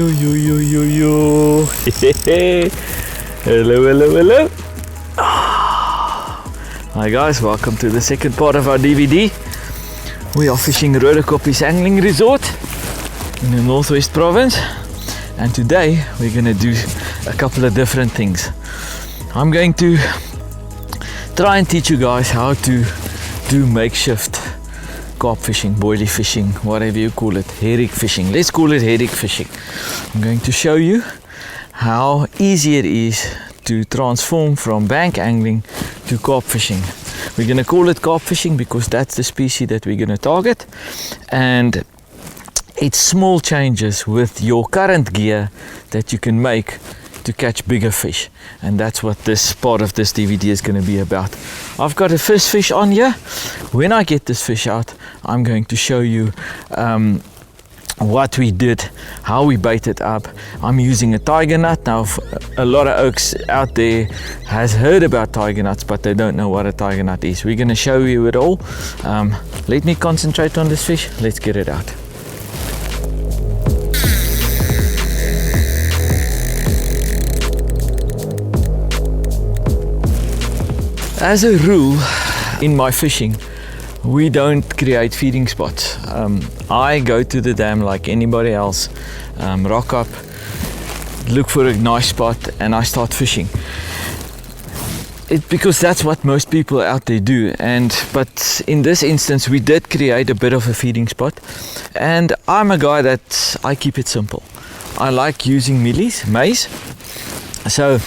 yo, yo, yo, yo, yo. Hello, hello, hello. Hi guys, welcome to the second part of our DVD. We are fishing Roodekoppies Angling Resort in the Northwest Province, and today we're going to do a couple of different things. I'm going to try and teach you guys how to do makeshift carp fishing, boilie fishing, whatever you call it, herring fishing. Let's call it herring fishing. I'm going to show you how easy it is to transform from bank angling to carp fishing. We're going to call it carp fishing because that's the species that we're going to target, and it's small changes with your current gear that you can make to catch bigger fish, and that's what this part of this DVD is going to be about. I've got a first fish on here. When I get this fish out, I'm going to show you what we did, how we baited up. I'm using a tiger nut. Now a lot of oaks out there has heard about tiger nuts, but they don't know what a tiger nut is. We're going to show you it all. Let me concentrate on this fish. Let's get it out. As a rule, in my fishing, we don't create feeding spots. I go to the dam like anybody else, rock up, look for a nice spot, and I start fishing. Because that's what most people out there do. But in this instance, we did create a bit of a feeding spot, and I'm a guy that I keep it simple. I like using maize. So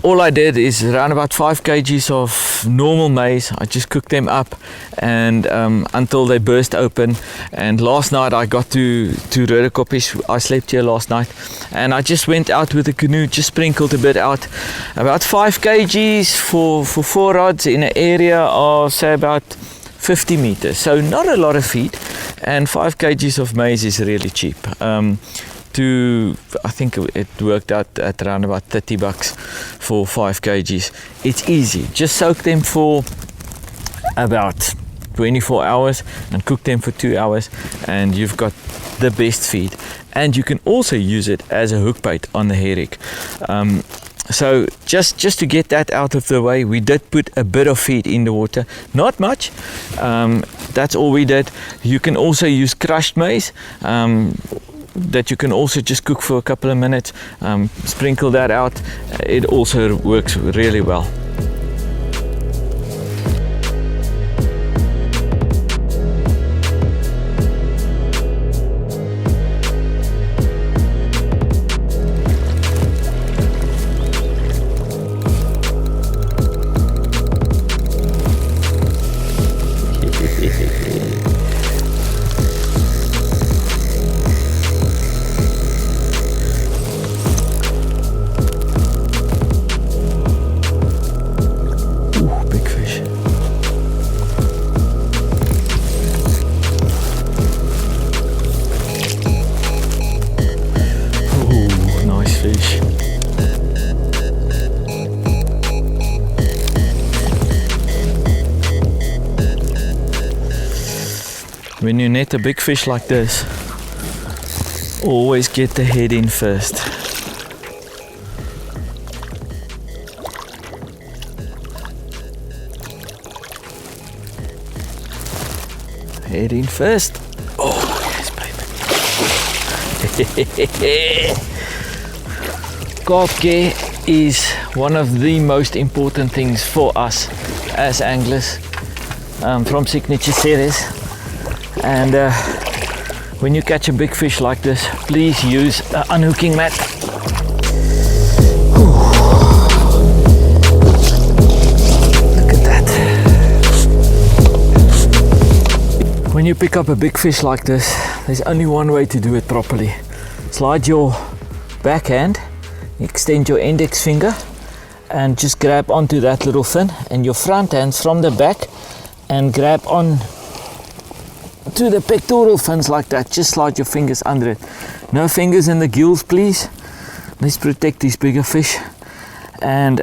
all I did is around about 5 kgs of normal maize. I just cooked them up and until they burst open. And last night I got to Roodekoppies. I slept here last night, and I just went out with a canoe, just sprinkled a bit out. About 5 kgs for 4 rods in an area of say about 50 meters. So not a lot of feed, and 5 kgs of maize is really cheap. I think it worked out at around about $30 for 5 kgs. It's easy. Just soak them for about 24 hours and cook them for 2 hours, and you've got the best feed. And you can also use it as a hook bait on the herring. So just to get that out of the way, we did put a bit of feed in the water, not much. That's all we did. You can also use crushed maize, that you can also just cook for a couple of minutes, sprinkle that out. It also works really well. When you net a big fish like this, always get the head in first. Head in first. Oh, yes, baby. Carp care is one of the most important things for us as anglers from Signature Series. And when you catch a big fish like this, please use an unhooking mat. Look at that. When you pick up a big fish like this, there's only one way to do it properly. Slide your backhand, extend your index finger, and just grab onto that little fin, and your front hands from the back and grab on to the pectoral fins like that. Just slide your fingers under it. No fingers in the gills, please. Let's protect these bigger fish. And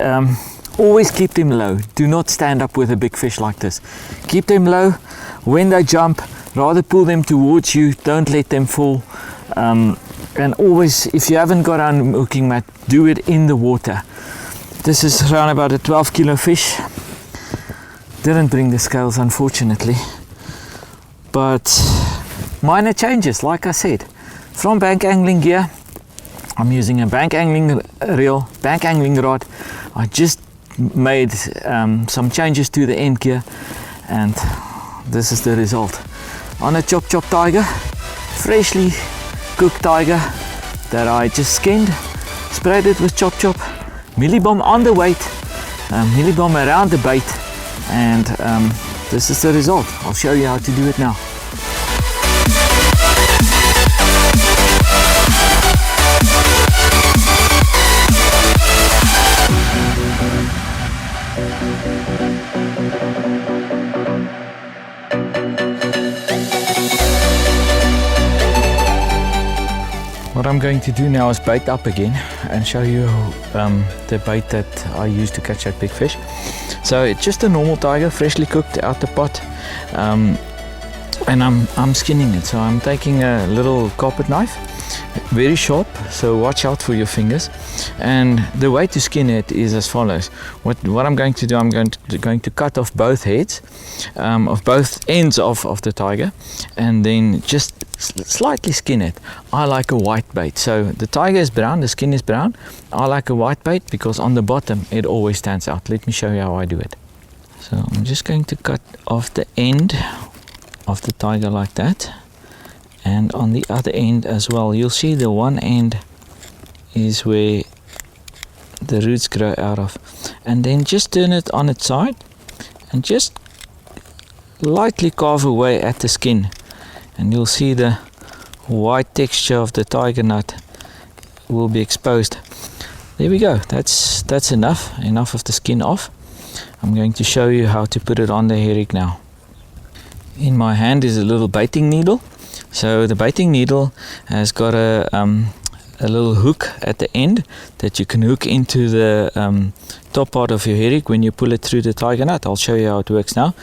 always keep them low. Do not stand up with a big fish like this. Keep them low. When they jump, rather pull them towards you. Don't let them fall. And always, if you haven't got a hooking mat, do it in the water. This is around about a 12 kilo fish. Didn't bring the scales, unfortunately, but minor changes, like I said. From bank angling gear, I'm using a bank angling reel, bank angling rod. I just made some changes to the end gear, and this is the result. On a chop tiger, freshly cooked tiger that I just skinned, sprayed it with chop, millibomb on the weight, millibomb around the bait, and this is the result. I'll show you how to do it now. What I'm going to do now is bait up again and show you the bait that I use to catch that big fish. So it's just a normal tiger, freshly cooked out the pot, and I'm skinning it. So I'm taking a little carpet knife, very sharp, so watch out for your fingers. And the way to skin it is as follows. What I'm going to do, I'm going to cut off both heads, of both ends of the tiger, and then just slightly skin it. I like a white bait. So the tiger is brown, the skin is brown. I like a white bait because on the bottom it always stands out. Let me show you how I do it. So I'm just going to cut off the end of the tiger like that, and on the other end as well. You'll see the one end is where the roots grow out of, and then just turn it on its side and just lightly carve away at the skin, and you'll see the white texture of the tiger nut will be exposed. There we go. That's enough of the skin off. I'm going to show you how to put it on the herring now. In my hand is a little baiting needle. So the baiting needle has got a little hook at the end that you can hook into the top part of your herring when you pull it through the tiger nut. I'll show you how it works now,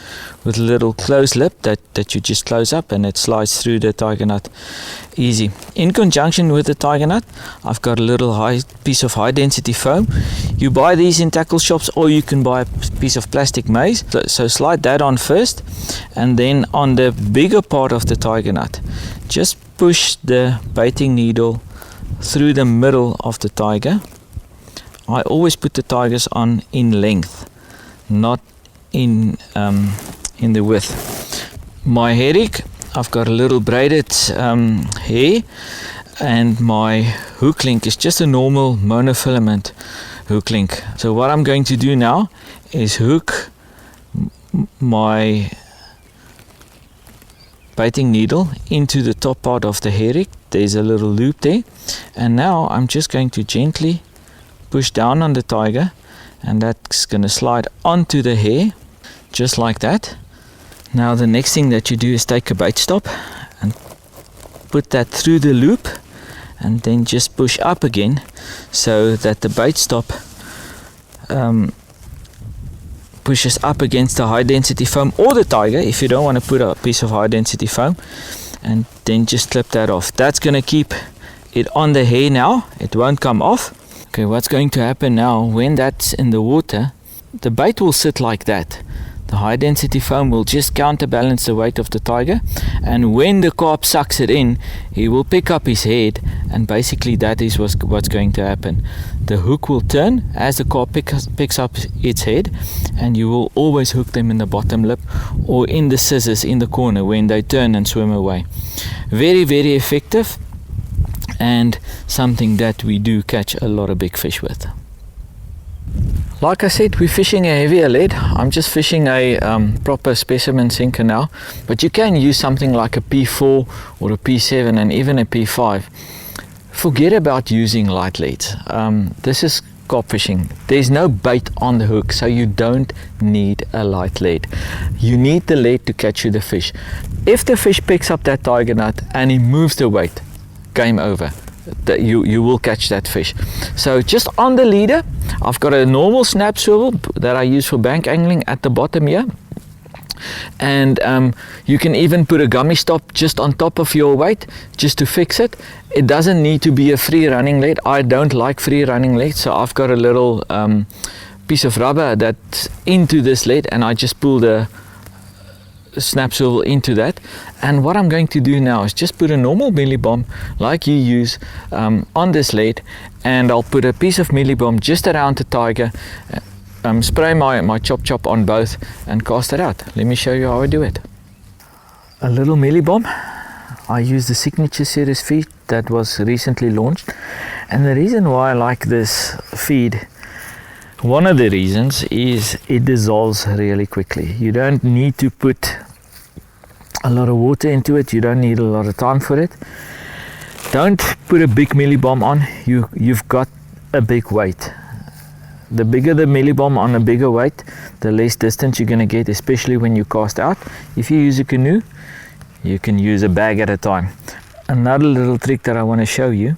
with a little closed lip that you just close up and it slides through the tiger nut easy. In conjunction with the tiger nut, I've got a little piece of high density foam. You buy these in tackle shops, or you can buy a piece of plastic maize. So slide that on first, and then on the bigger part of the tiger nut, just push the baiting needle through the middle of the tiger. I always put the tigers on in length, not in the width. My herring, I've got a little braided hair, and my hook link is just a normal monofilament hook link. So what I'm going to do now is hook my baiting needle into the top part of the herring. There's a little loop there, and now I'm just going to gently push down on the tiger, and that's going to slide onto the hair just like that. Now the next thing that you do is take a bait stop and put that through the loop, and then just push up again so that the bait stop pushes up against the high density foam, or the tiger if you don't want to put a piece of high density foam, and then just clip that off. That's going to keep it on the hair now, it won't come off. Okay, what's going to happen now, when that's in the water, the bait will sit like that. The high density foam will just counterbalance the weight of the tiger, and when the carp sucks it in, he will pick up his head, and basically that is what's going to happen. The hook will turn as the carp picks up its head, and you will always hook them in the bottom lip or in the scissors in the corner when they turn and swim away. Very, very effective, and something that we do catch a lot of big fish with. Like I said, we're fishing a heavier lead. I'm just fishing a proper specimen sinker now, but you can use something like a P4 or a P7 and even a P5. Forget about using light leads. This is carp fishing. There's no bait on the hook, so you don't need a light lead. You need the lead to catch you the fish. If the fish picks up that tiger nut and he moves the weight, game over. That you will catch that fish. So just on the leader, I've got a normal snap swivel that I use for bank angling at the bottom here. And you can even put a gummy stop just on top of your weight just to fix it. It doesn't need to be a free running lead. I don't like free running lead, so I've got a little piece of rubber that's into this lead, and I just pull the snap swivel into that. And what I'm going to do now is just put a normal mealy bomb like you use on this lead, and I'll put a piece of mealy bomb just around the tiger, spray my chop on both and cast it out. Let me show you how I do it. A little mealy bomb. I use the Signature Series feed that was recently launched, and the reason why I like this feed, one of the reasons, is it dissolves really quickly. You don't need to put a lot of water into it. You don't need a lot of time for it. Don't put a big mealy bomb on. You've got a big weight. The bigger the mealy bomb on a bigger weight, the less distance you're going to get, especially when you cast out. If you use a canoe, you can use a bag at a time. Another little trick that I want to show you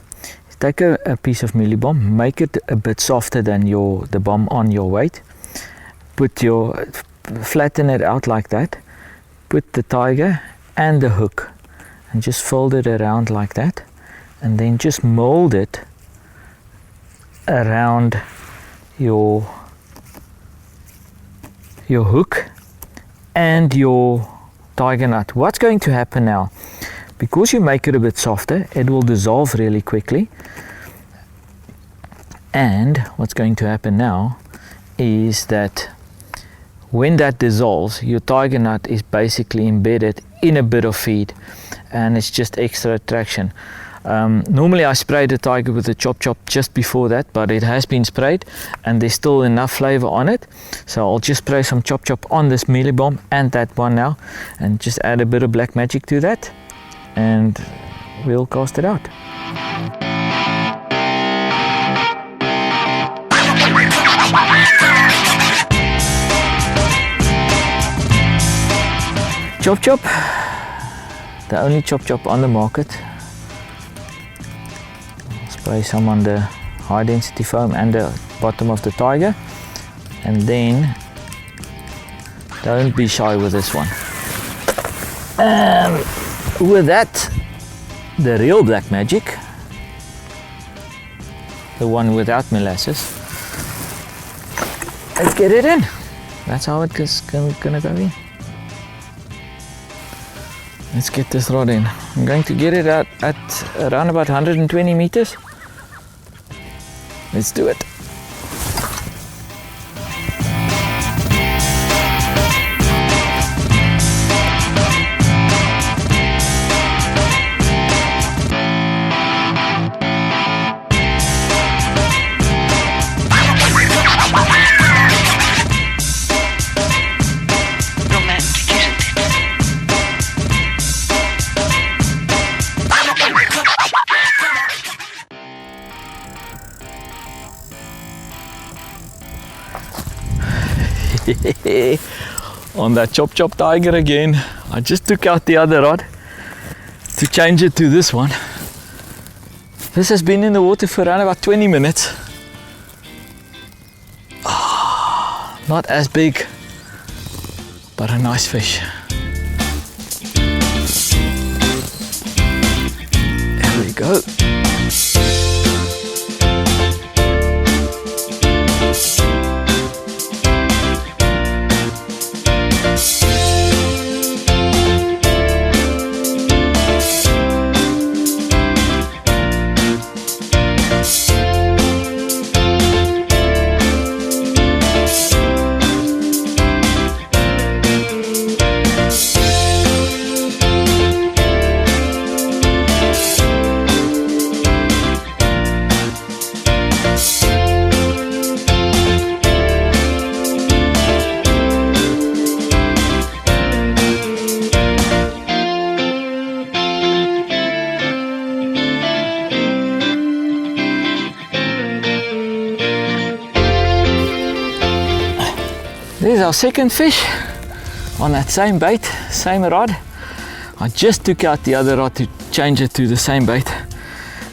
is take a piece of mealy bomb, make it a bit softer than the bomb on your weight. Flatten it out like that. Put the tiger and the hook and just fold it around like that, and then just mold it around your hook and your tiger nut. What's going to happen now, because you make it a bit softer, it will dissolve really quickly, and what's going to happen now is that when that dissolves, your tiger nut is basically embedded in a bit of feed, and it's just extra attraction. Normally I spray the tiger with the chop just before that, but it has been sprayed and there's still enough flavor on it, so I'll just spray some chop on this mealy bomb and that one now, and just add a bit of black magic to that, and we'll cast it out. Chop, the only chop on the market. Spray some on the high density foam and the bottom of the tiger, and then don't be shy with this one. And with that, the real black magic, the one without molasses, let's get it in. That's how it is gonna go in. Let's get this rod in. I'm going to get it out at around about 120 meters. Let's do it. On that chop tiger again. I just took out the other rod to change it to this one. This has been in the water for around about 20 minutes. Not as big, but a nice fish. There we go. There's our second fish on that same bait, same rod. I just took out the other rod to change it to the same bait,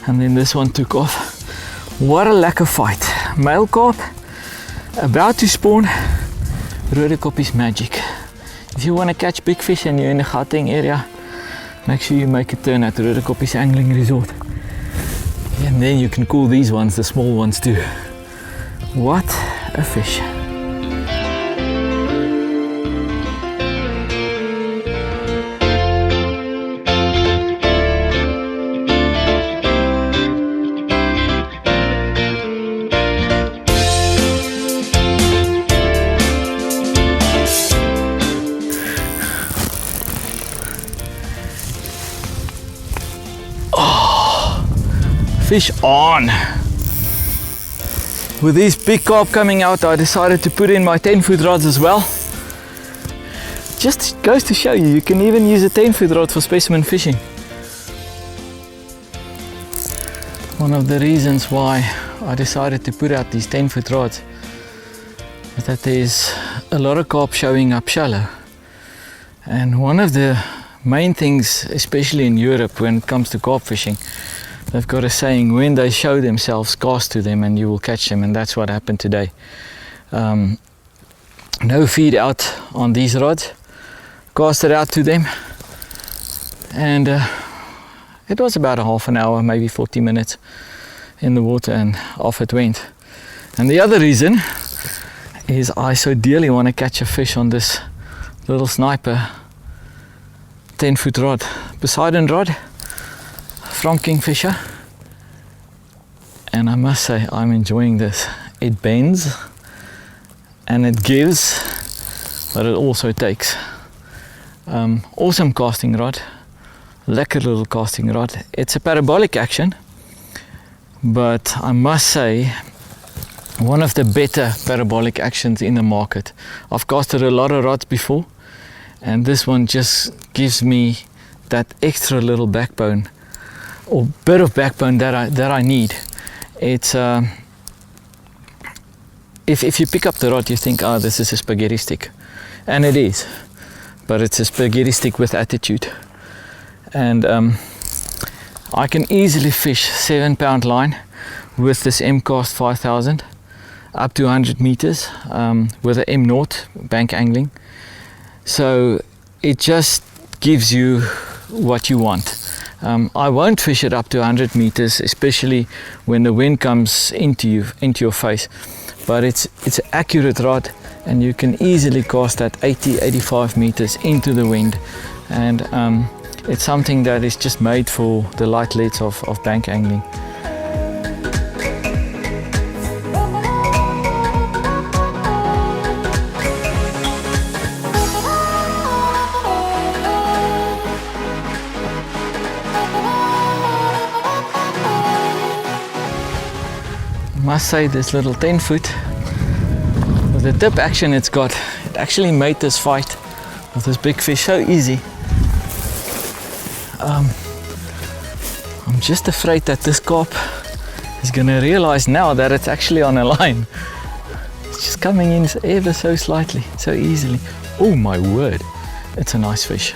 and then this one took off. What a lekker fight. Male carp about to spawn. Roodekoppies magic. If you want to catch big fish and you're in the Gauteng area, make sure you make a turn at the Roodekoppies Angling Resort. And then you can call these ones the small ones too. What a fish. Fish on! With these big carp coming out, I decided to put in my 10-foot rods as well. Just goes to show you, you can even use a 10-foot rod for specimen fishing. One of the reasons why I decided to put out these 10-foot rods is that there's a lot of carp showing up shallow. And one of the main things, especially in Europe when it comes to carp fishing, they've got a saying, when they show themselves, cast to them and you will catch them, and that's what happened today. No feed out on these rods, cast it out to them, and it was about a half an hour, maybe 40 minutes in the water, and off it went. And the other reason is I so dearly want to catch a fish on this little sniper 10-foot rod, Poseidon rod from Kingfisher, and I must say I'm enjoying this. It bends and it gives, but it also takes. Awesome casting rod, lekker little casting rod. It's a parabolic action, but I must say one of the better parabolic actions in the market. I've casted a lot of rods before, and this one just gives me that extra little backbone, or bit of backbone that I need. It's if you pick up the rod, you think, oh, this is a spaghetti stick, and it is, but it's a spaghetti stick with attitude. And I can easily fish 7-pound line with this M-Cast 5000 up to 100 meters with an M-Naught bank angling. So it just gives you what you want. I won't fish it up to 100 meters, especially when the wind comes into your face. But it's an accurate rod, and you can easily cast at 80-85 meters into the wind. And it's something that is just made for the light leads of bank angling. I must say, this little 10-foot, with the tip action it's got, it actually made this fight with this big fish so easy. I'm just afraid that this carp is gonna realize now that it's actually on a line. It's just coming in ever so slightly, so easily. Oh my word, it's a nice fish.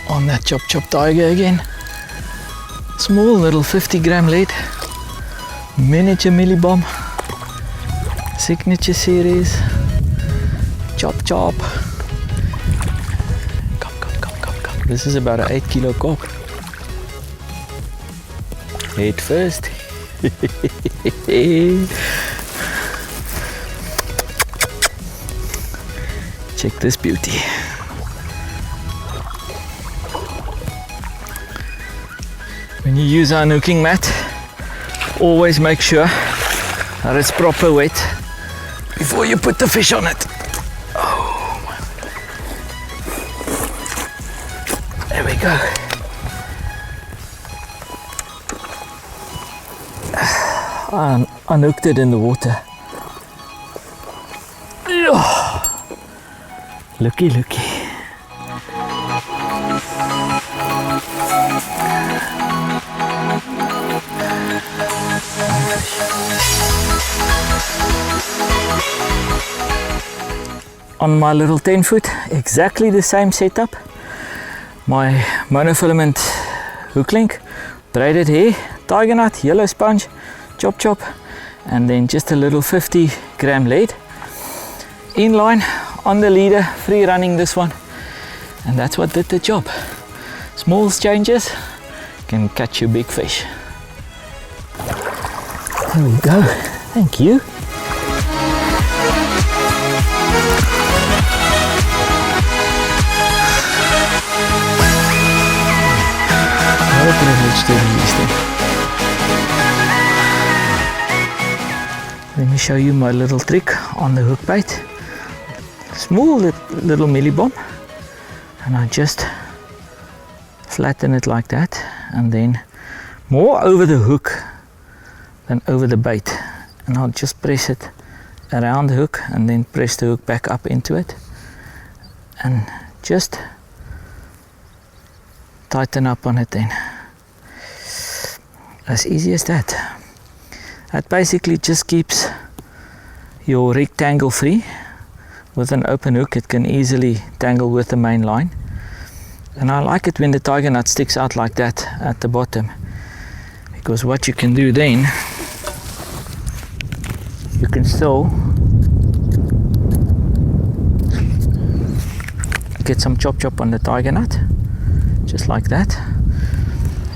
On that chop tiger again. Small little 50-gram lead, miniature millibomb, signature series. Chop. Come. This is about an 8-kilo carp. Head first. Check this beauty. When you use our hooking mat, always make sure that it's proper wet before you put the fish on it. Oh, there we go. I unhooked it in the water. Looky. on my little 10-foot, exactly the same setup. My monofilament hook link, braided hair, tiger nut, yellow sponge, chop chop, and then just a little 50-gram lead. Inline on the leader, free running this one, and that's what did the job. Small changes can catch you big fish. There we go. Thank you. What a privilege doing these things. Let me show you my little trick on the hook bait. Small little mealy bomb, and I just flatten it like that, and then more over the hook than over the bait, and I'll just press it around the hook and then press the hook back up into it and just tighten up on it then. As easy as that. That basically just keeps your rectangle free. With an open hook it can easily tangle with the main line, and I like it when the tiger nut sticks out like that at the bottom, because what you can do then, you can still get some chop chop on the tiger nut, just like that,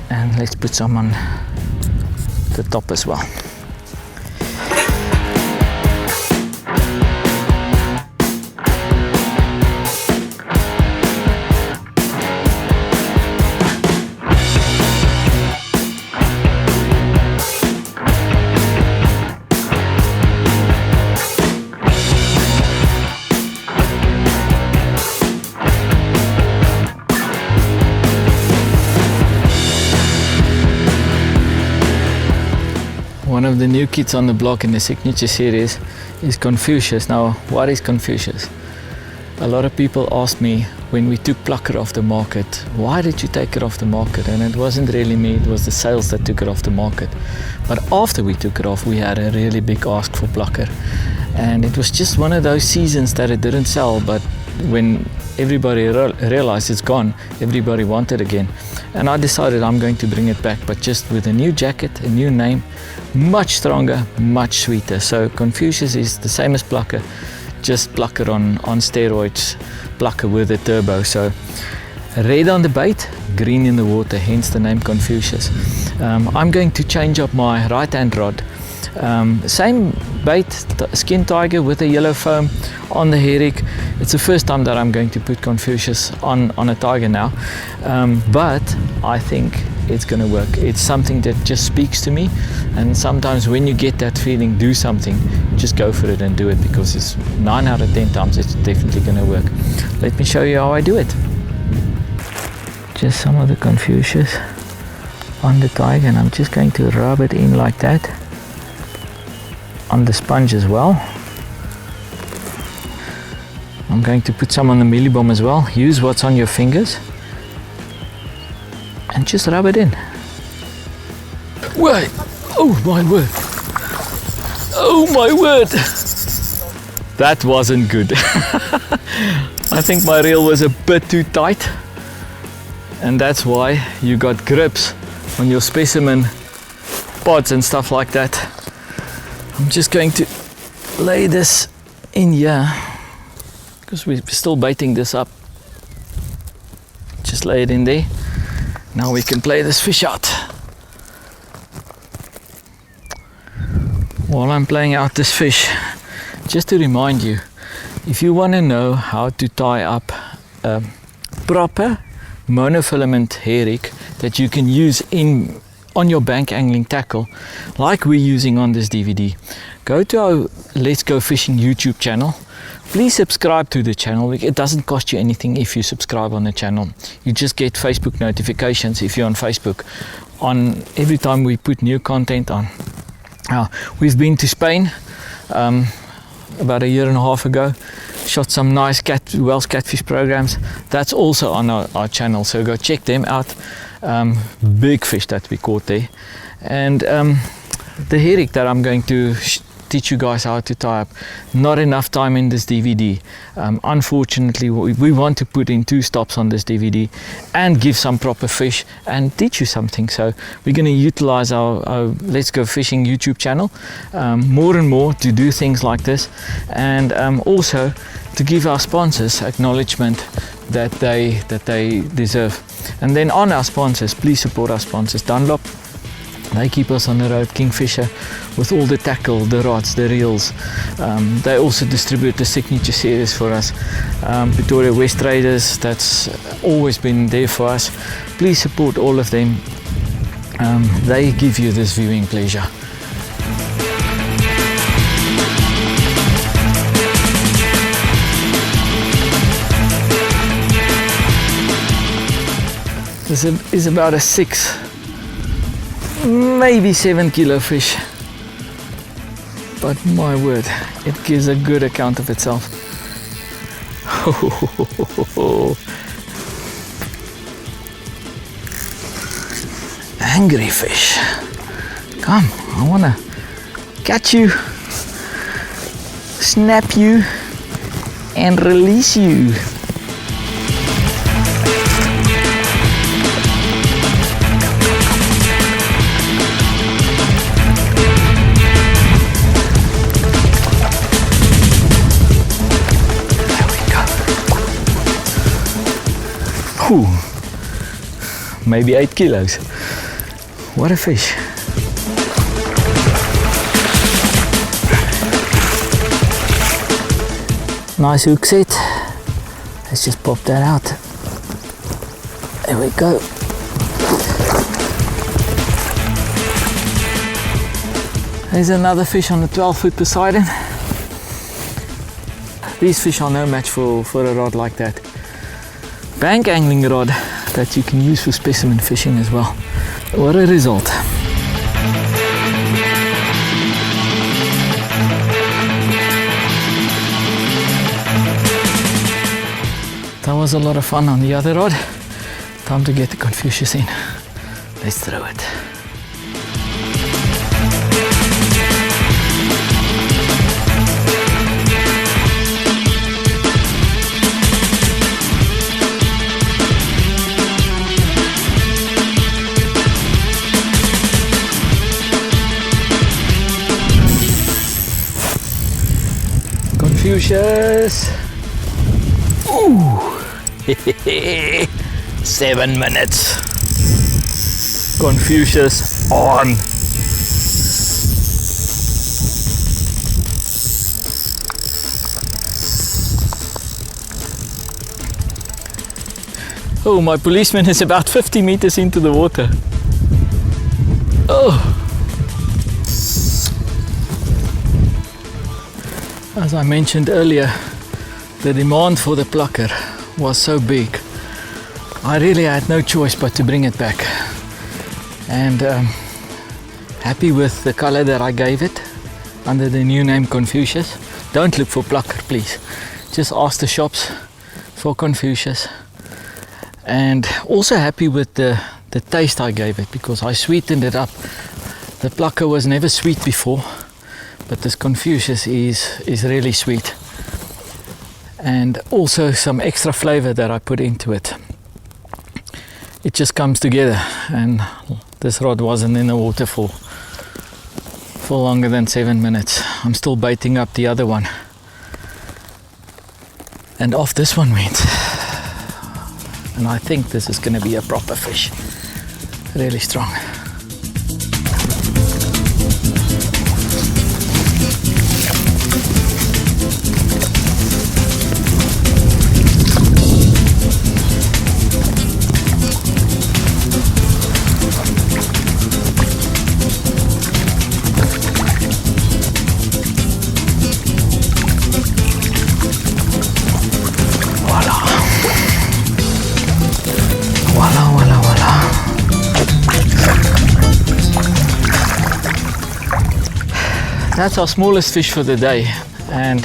and let's put some on the top as well. One of the new kids on the block in the signature series is Confucius. Now, what is Confucius? A lot of people asked me when we took Plucker off the market, why did you take it off the market? And it wasn't really me, it was the sales that took it off the market. But after we took it off, we had a really big ask for Plucker. And it was just one of those seasons that it didn't sell, but when everybody realized it's gone, everybody wanted it again. And I decided I'm going to bring it back, but just with a new jacket, a new name, much stronger, much sweeter. So Confucius is the same as Plucker, just Plucker on steroids, Plucker with a turbo. So red on the bait, green in the water, hence the name Confucius. I'm going to change up my right hand rod. Same bait, skin tiger with a yellow foam on the herring. It's the first time that I'm going to put Confucius on a tiger now, but I think it's going to work. It's something that just speaks to me, and sometimes when you get that feeling, do something, just go for it and do it, because it's 9 out of 10 times it's definitely going to work. Let me show you how I do it. Just some of the Confucius on the tiger, and I'm just going to rub it in like that on the sponge as well. I'm going to put some on the mealy bomb as well. Use what's on your fingers and just rub it in. Wait! Oh my word! Oh my word! That wasn't good. I think my reel was a bit too tight, and that's why you got grips on your specimen pods and stuff like that. I'm just going to lay this in here, because we're still baiting this up. Just lay it in there. Now we can play this fish out. While I'm playing out this fish, just to remind you, if you want to know how to tie up a proper monofilament hair rig that you can use on your bank angling tackle, like we're using on this DVD, go to our Let's Go Fishing YouTube channel. Please subscribe to the channel. It doesn't cost you anything if you subscribe on the channel. You just get Facebook notifications if you're on Facebook on every time we put new content on. We've been to Spain about a year and a half ago, shot some nice Welsh catfish programs. That's also on our channel, so go check them out. Big fish that we caught there. And the herring that I'm going to teach you guys how to tie up. Not enough time in this DVD. Unfortunately, we want to put in 2 stops on this DVD and give some proper fish and teach you something. So we're going to utilize our Let's Go Fishing YouTube channel more and more to do things like this, and also to give our sponsors acknowledgement that they deserve. And then on our sponsors, please support our sponsors. Dunlop, they keep us on the road. Kingfisher with all the tackle, the rods, the reels. They also distribute the signature series for us. Pretoria West Traders, that's always been there for us. Please support all of them. They give you this viewing pleasure. This is about a 6, maybe 7 kilo fish, but my word, it gives a good account of itself. Angry fish, come, I wanna catch you, snap you and release you. Ooh, maybe 8 kilos. What a fish. Nice hook set. Let's just pop that out. There we go. There's another fish on the 12-foot Poseidon. These fish are no match for a rod like that. Bank angling rod that you can use for specimen fishing as well. What a result. That was a lot of fun on the other rod. Time to get the Confucius in. Let's throw it. Confucius. Ooh. 7 minutes. Confucius on. Oh, my policeman is about 50 meters into the water. Oh. As I mentioned earlier, the demand for the plucker was so big. I really had no choice but to bring it back. And happy with the color that I gave it under the new name Confucius. Don't look for plucker, please. Just ask the shops for Confucius. And also happy with the taste I gave it, because I sweetened it up. The plucker was never sweet before, but this Confucius is really sweet. And also some extra flavor that I put into it. It just comes together, and this rod wasn't in the water for longer than 7 minutes. I'm still baiting up the other one. And off this one went. And I think this is going to be a proper fish. Really strong. That's our smallest fish for the day, and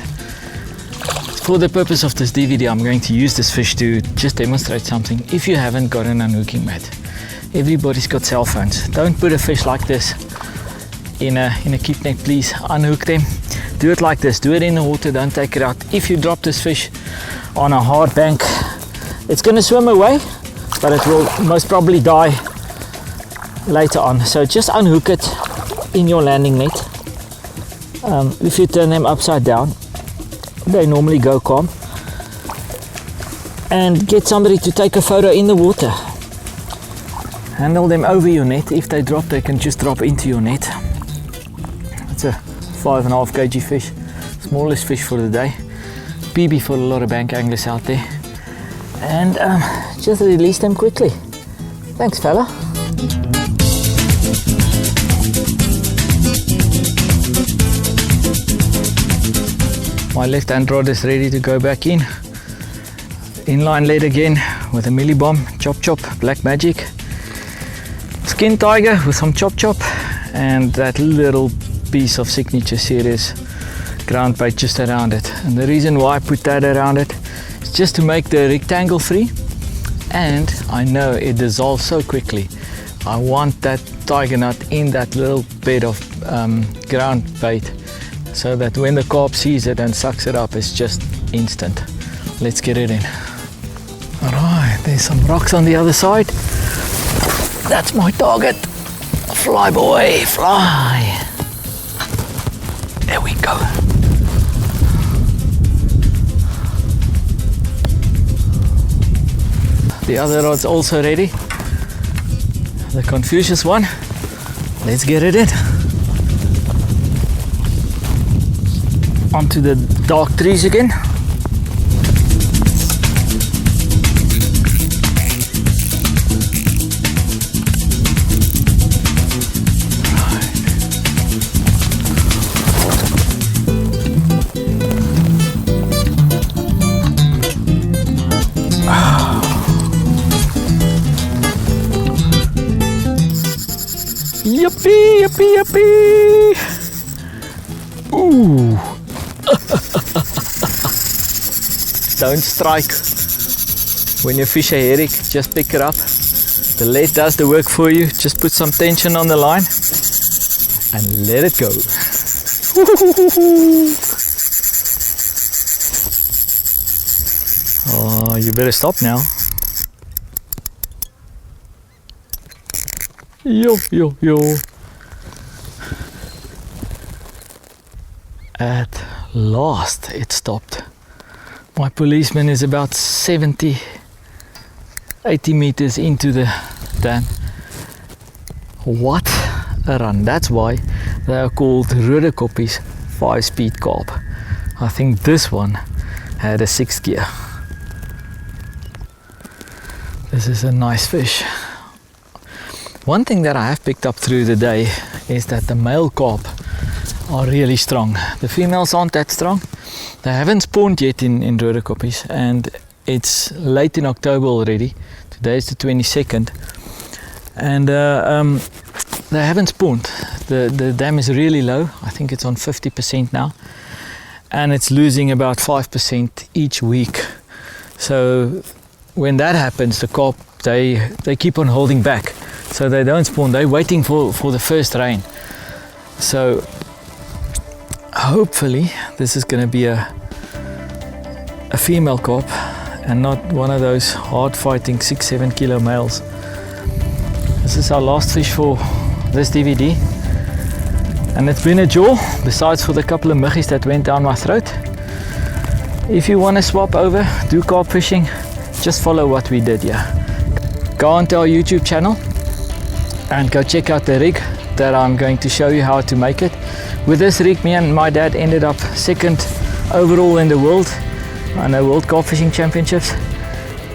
for the purpose of this DVD I'm going to use this fish to just demonstrate something. If you haven't got an unhooking mat, everybody's got cell phones. Don't put a fish like this in a keep net, please unhook them. Do it like this, do it in the water, don't take it out. If you drop this fish on a hard bank, it's going to swim away, but it will most probably die later on. So just unhook it in your landing net. If you turn them upside down, they normally go calm. And get somebody to take a photo in the water. Handle them over your net. If they drop, they can just drop into your net. It's a 5.5 kg fish, smallest fish for the day. PB for a lot of bank anglers out there. And just release them quickly. Thanks, fella. My left hand rod is ready to go back in. Inline lead again with a milli bomb, chop chop, black magic. Skin tiger with some chop chop, and that little piece of signature series ground bait just around it. And the reason why I put that around it is just to make the rectangle free, and I know it dissolves so quickly. I want that tiger nut in that little bed of ground bait, so that when the carp sees it and sucks it up, it's just instant. Let's get it in. Alright, there's some rocks on the other side. That's my target. Fly, boy, fly. There we go. The other rod's also ready. The Confucius one. Let's get it in. Onto the dark trees again. Yippee, yippee, yippee! Ooh! Don't strike when you fish a herring, just pick it up. The lead does the work for you. Just put some tension on the line and let it go. Oh, you better stop now. Yo, yo, yo. At last it stopped. My policeman is about 70, 80 meters into the dam. What a run. That's why they are called Roodekoppies 5-speed carp. I think this one had a 6th gear. This is a nice fish. One thing that I have picked up through the day is that the male carp are really strong. The females aren't that strong. They haven't spawned yet in Roodekoppies, and it's late in October already. Today is the 22nd, and they haven't spawned. The dam is really low. I think it's on 50% now, and it's losing about 5% each week. So when that happens, the carp they keep on holding back, so they don't spawn. They're waiting for the first rain. So hopefully this is going to be a female carp and not one of those hard fighting 6-7 kilo males. This is our last fish for this DVD, and it's been a jaw, besides for the couple of muggies that went down my throat. If you want to swap over, do carp fishing, just follow what we did here. Go onto our YouTube channel and go check out the rig that I'm going to show you how to make it. With this rig, me and my dad ended up 2nd overall in the world on the World Carp Fishing Championships.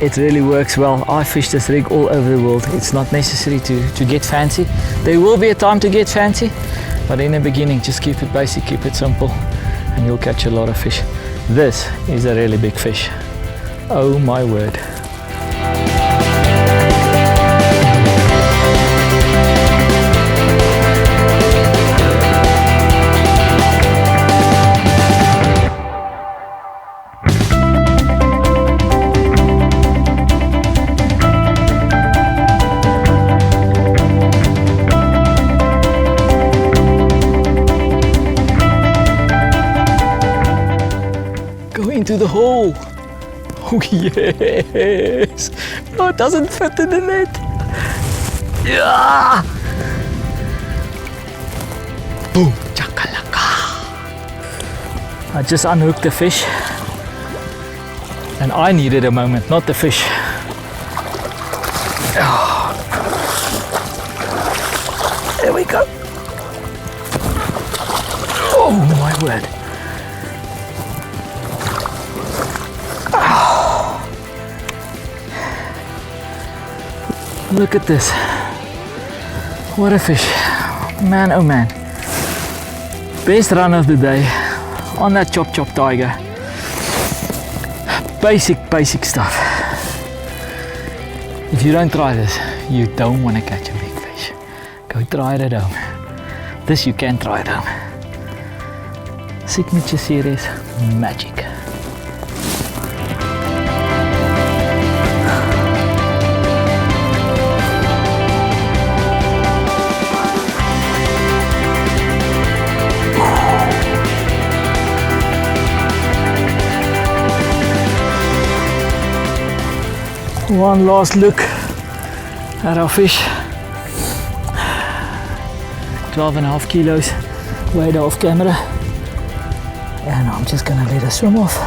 It really works well. I fish this rig all over the world. It's not necessary to get fancy. There will be a time to get fancy, but in the beginning, just keep it basic, keep it simple, and you'll catch a lot of fish. This is a really big fish. Oh my word. into the hole. Oh yes. Oh, it doesn't fit in the net. Yeah. Boom, chakalaka. I just unhooked the fish. And I needed a moment, not the fish. Oh. There we go. Oh my word. Oh. Look at this. What a fish. Man, oh man. Best run of the day on that chop tiger. Basic stuff. If you don't try this, you don't want to catch a big fish. Go try it at home. This you can try at home. Signature series magic. One last look at our fish. 12.5 kilos weighed off camera, and I'm just gonna let her swim off.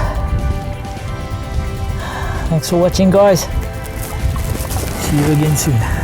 Thanks for watching, guys. See you again soon.